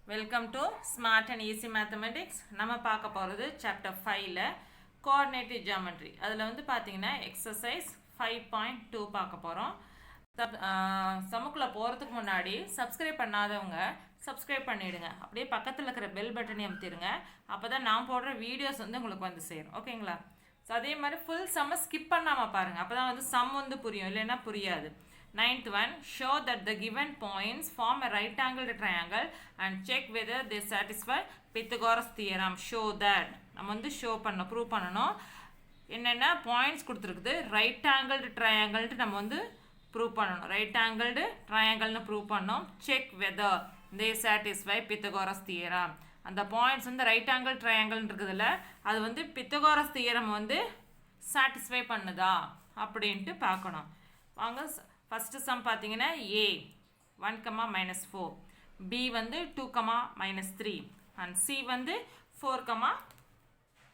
Welcome to smart and easy mathematics. நம்ம பார்க்க போகிறது சாப்டர் 5ல் கோஆர்டினேட்டிவ் ஜியாமெட்ரி. அதில் வந்து பார்த்தீங்கன்னா எக்ஸசைஸ் 5.2 பார்க்க போகிறோம். சமுக்குள்ளே போகிறதுக்கு முன்னாடி சப்ஸ்கிரைப் பண்ணாதவங்க சப்ஸ்கிரைப் பண்ணிவிடுங்க. அப்படியே பக்கத்தில் இருக்கிற பெல் பட்டனை அமுத்திடுங்க. அப்போ தான் நான் போடுற வீடியோஸ் வந்து உங்களுக்கு வந்து சேரும். ஓகேங்களா? ஸோ அதே மாதிரி ஃபுல் சம்மை ஸ்கிப் பண்ணாமல் பாருங்கள். அப்போ தான் வந்து சம் வந்து புரியும், இல்லைன்னா புரியாது. Ninth one, show that the given points form a right angled triangle and check whether they satisfy Pythagoras theorem. Show that. நம்ம வந்து ஷோ பண்ணணும், ப்ரூவ் பண்ணணும். என்னென்ன பாயிண்ட்ஸ் கொடுத்துருக்குது, ரைட் ஆங்கிள்டு ட்ரையாங்கிள்ட்டு நம்ம வந்து ப்ரூவ் பண்ணணும். ரைட் ஆங்கிள்டு ட்ரையாங்கிள்னு ப்ரூவ் பண்ணணும். Check whether they satisfy Pythagoras theorem. அந்த பாயிண்ட்ஸ் வந்து ரைட் ஆங்கிள் ட்ரையாங்கிள்னு இருக்குதுல்ல, அது வந்து பித்தகோரஸ் தியரம் வந்து சாட்டிஸ்ஃபை பண்ணுதா அப்படின்ட்டு பார்க்கணும். வாங்க, ஃபஸ்ட்டு சம் பார்த்தீங்கன்னா A 1, -4, B வந்து 2, -3 அண்ட் C வந்து 4,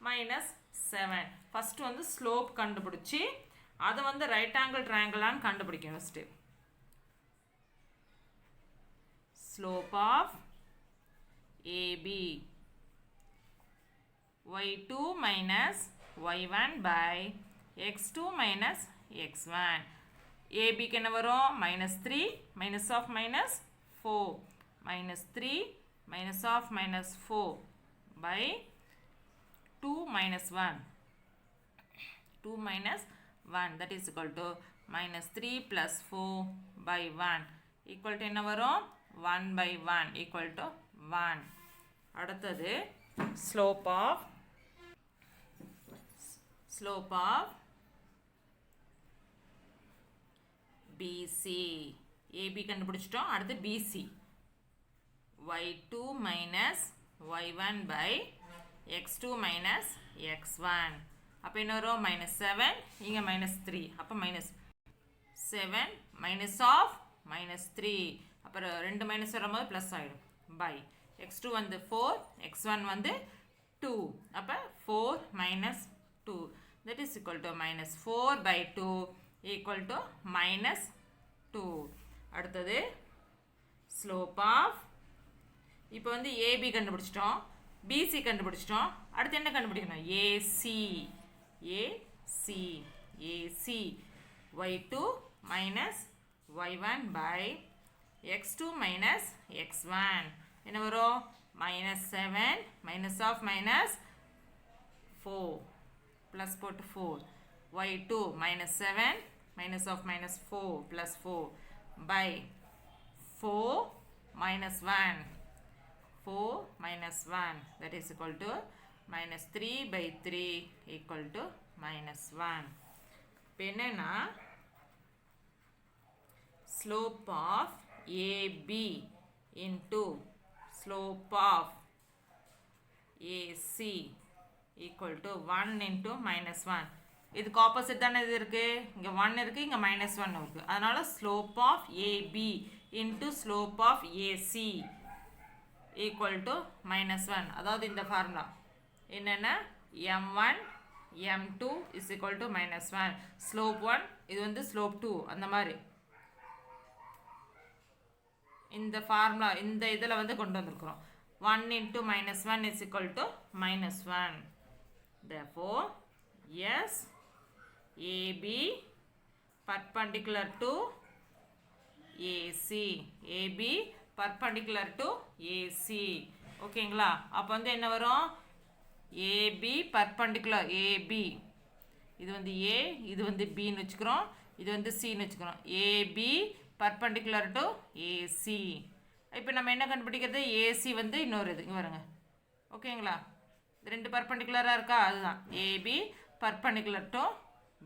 -7. ஃபஸ்ட்டு வந்து ஸ்லோப் கண்டுபிடிச்சி அதை வந்து ரைட் ஆங்கிள் ட்ரையாங்கிளான்னு கண்டுபிடிக்கும். First slope of AB y2 - y1 by x2 - x1. ஏபிக்கு என்ன வரும்? -3 -4 -3 -4 by 2 - 1 2 - 1 that is equal to -3 + 4 by 1 equal to என்ன வரும்? 1/1 equal to 1. அடுத்தது slope of BC. AB கண்டுபிடிச்சிட்டோம். அடுத்து BC y2 - y1 by x2 - x1. அப்போ என்ன வரும்? -7, இங்கே -3, அப்போ -7 -3, அப்புறம் 2 மைனஸ் வரும்போது ப்ளஸ் ஆகிடும். பை x2 வந்து 4, x1 வந்து 2, அப்போ 4 - 2 that is equal to -4/2 equal to -2. அடுத்தது ஸ்லோப் ஆஃப், இப்போ வந்து ஏபி கண்டுபிடிச்சிட்டோம், பிசி கண்டுபிடிச்சிட்டோம். அடுத்து என்ன கண்டுபிடிக்கணும்? AC y2 - y1 by x2 - x1 என்ன வரும்? -7 -4 ப்ளஸ் போட்டு 4 y2 -7 -4 plus 4 by 4 - 1 that is equal to -3/3 equal to -1. இப்போ என்னன்னா slope of AB into slope of AC equal to 1 into -1. இதுக்கு ஆப்போசிட் தானே இது இருக்குது. இங்கே 1 இருக்குது, இங்கே -1 இருக்குது. அதனால் slope of AB into slope of AC equal to -1. அதாவது இந்த ஃபார்முலா என்னென்னா m1 m2 is equal to -1. Slope 1 இது வந்து ஸ்லோப் 2, அந்த மாதிரி இந்த ஃபார்முலா இந்த இதில் வந்து கொண்டு வந்திருக்கிறோம். 1 into -1 is equal to -1. Therefore, yes, AB perpendicular to AC. AB perpendicular to AC. ஓகேங்களா? அப்போ வந்து என்ன வரும்? AB perpendicular AB. இது வந்து A, இது வந்து Bன்னு வச்சுக்கிறோம், இது வந்து Cன்னு வச்சுக்கிறோம். AB perpendicular to AC. இப்போ நம்ம என்ன கண்டுபிடிக்கிறது? AC வந்து இன்னொரு இது இங்கே வருங்க. ஓகேங்களா? இது 2 பர்பண்டிகுலராக இருக்கா? அதுதான் ஏபி பர்பண்டிகுலர் டு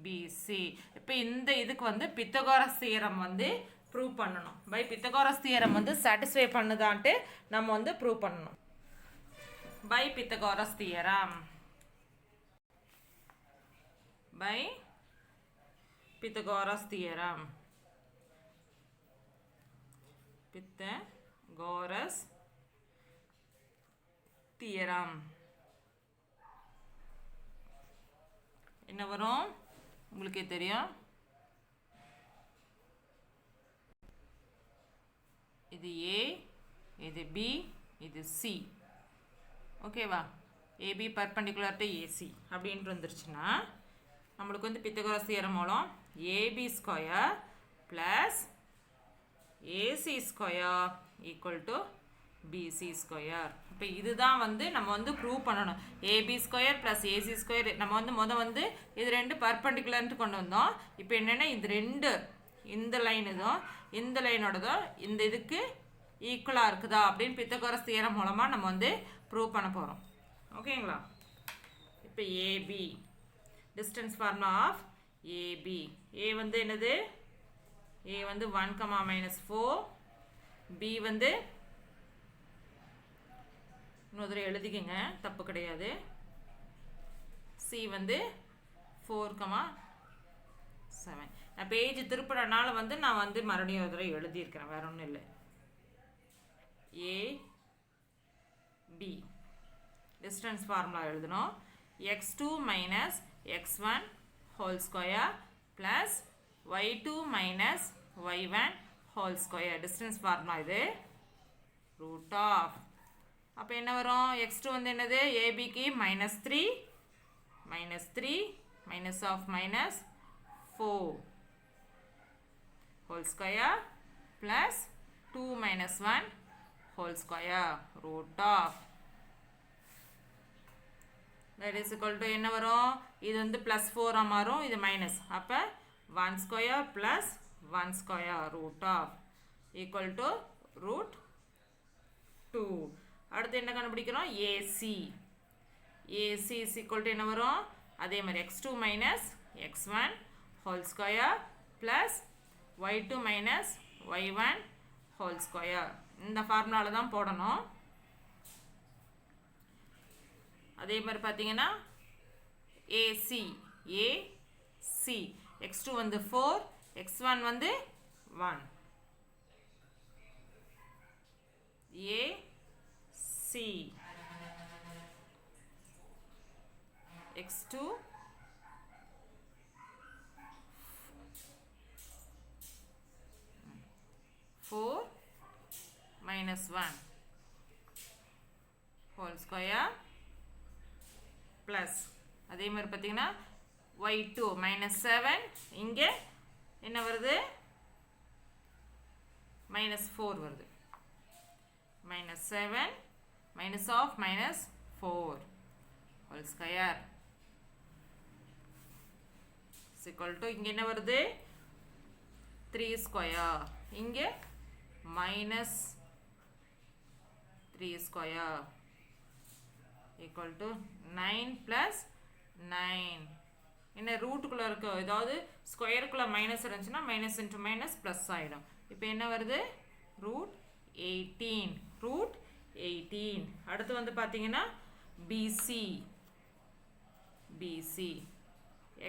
பிசி. இப்போ இந்த இதுக்கு வந்து பித்தகோரஸ் தியரம் வந்து ப்ரூவ் பண்ணணும். பை பித்தகோரஸ் தியரம் வந்து சாட்டிஸ்ஃபை பண்ணுதான்ட்டு நம்ம வந்து ப்ரூவ் பண்ணணும். By Pythagoras theorem Pythagoras theorem என்ன வரும்? உங்களுக்கே தெரியும். இது A, இது B, இது சி. ஓகேவா? ஏபி பர்பண்டிகுலர் டு ஏசி அப்படின்ட்டு வந்துருச்சுன்னா நம்மளுக்கு வந்து பித்தகோரஸ் தியரம் மூலம் AB square plus AC square equal to BC square. இப்போ இதுதான் வந்து நம்ம வந்து ப்ரூவ் பண்ணணும். AB square plus AC square நம்ம வந்து வந்து இது ரெண்டு பர்பண்டிகுலர்ன்ட்டு கொண்டு வந்தோம். இப்போ என்னென்னா இது ரெண்டு இந்த லைன் இதுவும் இந்த லைனோடதும் இந்த இதுக்கு ஈக்குவலாக இருக்குதா அப்படின்னு பித்தகோரஸ் தியரம் மூலமாக நம்ம வந்து ப்ரூவ் பண்ண போகிறோம். ஓகேங்களா? இப்போ AB distance formula of AB. A வந்து என்னது? ஏ வந்து 1, -4. பி வந்து இன்னொரு தடவை எழுதிக்கங்க, தப்பு கிடையாது. சி வந்து 4,7. நான் பேஜ் திருப்புறனால வந்து நான் வந்து மறுபடியும் ஒரு தடவை எழுதியிருக்கிறேன், வேற ஒன்றும் இல்லை. ஏ பி டிஸ்டன்ஸ் ஃபார்முலா எழுதணும். x2 minus x1 whole square plus y2 minus y1 whole square. Distance formula இது. ரூட் ஆஃப் அப்போ என்ன வரும்? x2 வந்து என்னது? ஏபிக்கு -3 minus of -4 whole square plus 2 minus 1 whole square root of that is equal to என்ன வரும்? இது வந்து +4 மாறும், இது மைனஸ். அப்போ 1 square plus 1 square root of equal to root 2. அடுத்து என்ன கண்டுபிடிக்கிறோம்? AC. AC is equal to என்ன வரும்? அதே மாதிரி x2 minus x1 whole square plus y2 minus y1 whole square. இந்த ஃபார்முலாவில் தான் போடணும். அதே மாதிரி பார்த்தீங்கன்னா ஏசி ஏசி x2 வந்து 4, x1 வந்து 1. AC x2 4 minus 1 whole square plus அதே மாதிரி பார்த்தீங்கன்னா y2 -7 இங்கே என்ன வருது? -4 வருது. -7 minus of -4 whole square is equal to இங்கே என்ன வருது? 3 ஸ்கொயர். இங்கே -3 ஸ்கொயர் equal to 9 plus 9. என்ன ரூட்டுக்குள்ளே இருக்க ஏதாவது ஸ்கொயருக்குள்ளே மைனஸ் இருந்துச்சுன்னா மைனஸ் இன்ட்டு மைனஸ் ப்ளஸ் ஆகிடும். இப்போ என்ன வருது? ரூட் 18. அடுத்து வந்து பார்த்தீங்கன்னா BC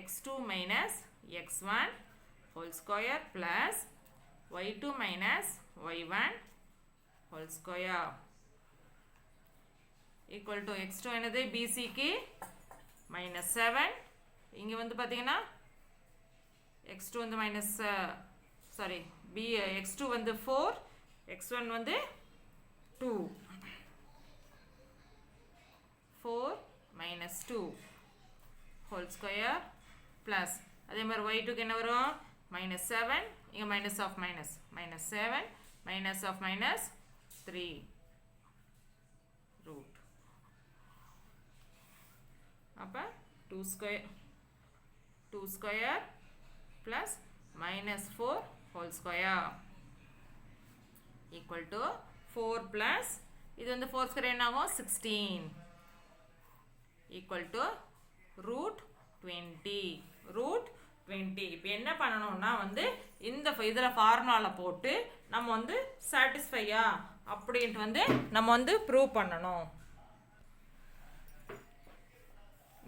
x2 minus x1 whole square plus y2 minus y1 whole square equal to x2 என்னது? பிசிக்கு -7. இங்கே வந்து பார்த்தீங்கன்னா x2 வந்து x2 வந்து 4, x1 வந்து 2. 4 minus 2 whole square plus அதே மாதிரி y2க்கு என்ன வரும்? -7. இங்கே minus of minus -7 minus of -3 root. அப்போ 2 square plus -4 whole square equal to 4 plus இது வந்து 4 square என்ன ஆகும்? 16 equal to root 20. இப்போ என்ன பண்ணணும்னா வந்து இந்த இதில் ஃபார்முலாவில் போட்டு நம்ம வந்து சாட்டிஸ்ஃபையா அப்படின்ட்டு வந்து நம்ம வந்து ப்ரூவ் பண்ணணும்.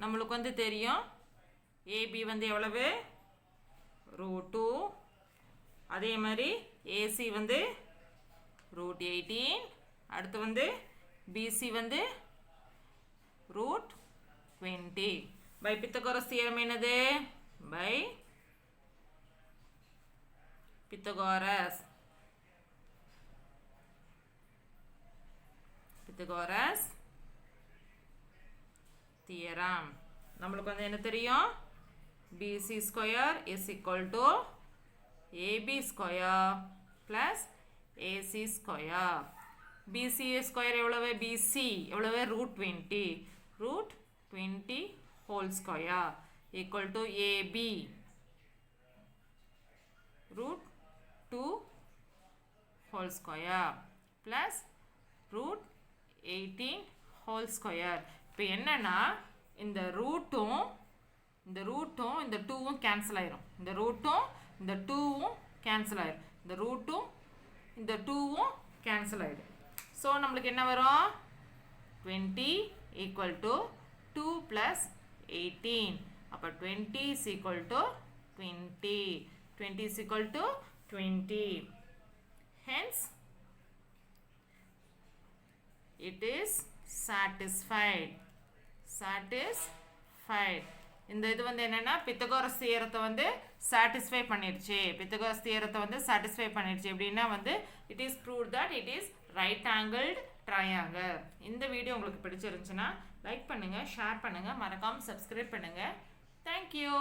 நம்மளுக்கு வந்து தெரியும் ஏபி வந்து எவ்வளவு? √2. அதே மாதிரி ஏசி வந்து √18. அடுத்து வந்து பிசி வந்து √20. பை பித்தகோரஸ் தியரம் என்னது? By Pythagoras Pythagoras theorem. நம்மளுக்கு வந்து என்ன தெரியும்? BC square is equal to AB square plus AC square. BC square எவ்வளவு? BC எவ்வளவு? root 20. root 20 whole square equal to AB root 2 whole square plus root 18 whole square. இப்போ என்னன்னா இந்த ரூட்டும் இந்த 2வும் கேன்சல் ஆயிரும். இந்த ரூட்டும் இந்த 2வும் கேன்சல் ஆயிரும். இந்த ரூட்டும் இந்த 2வும் கேன்சல் ஆயிடும். ஸோ நம்மளுக்கு என்ன வரும்? 20 equal to 2 plus 18. அப்போ 20 is equal to 20. 20 is equal to 20. Hence, it is satisfied. Satisfied. இந்த இது வந்து என்னன்னா பித்தகோரஸ் தியரத்தை வந்து சாட்டிஸ்ஃபை பண்ணிருச்சு. பித்தகோரஸ் தியரத்தை வந்து சாட்டிஸ்ஃபை பண்ணிருச்சு. எப்படின்னா வந்து it is proved that it is right angled triangle. இந்த வீடியோ உங்களுக்கு பிடிச்சிருந்துச்சுன்னா லைக் பண்ணுங்க, ஷேர் பண்ணுங்க, மறக்காம சப்ஸ்கிரைப் பண்ணுங்க. Thank you.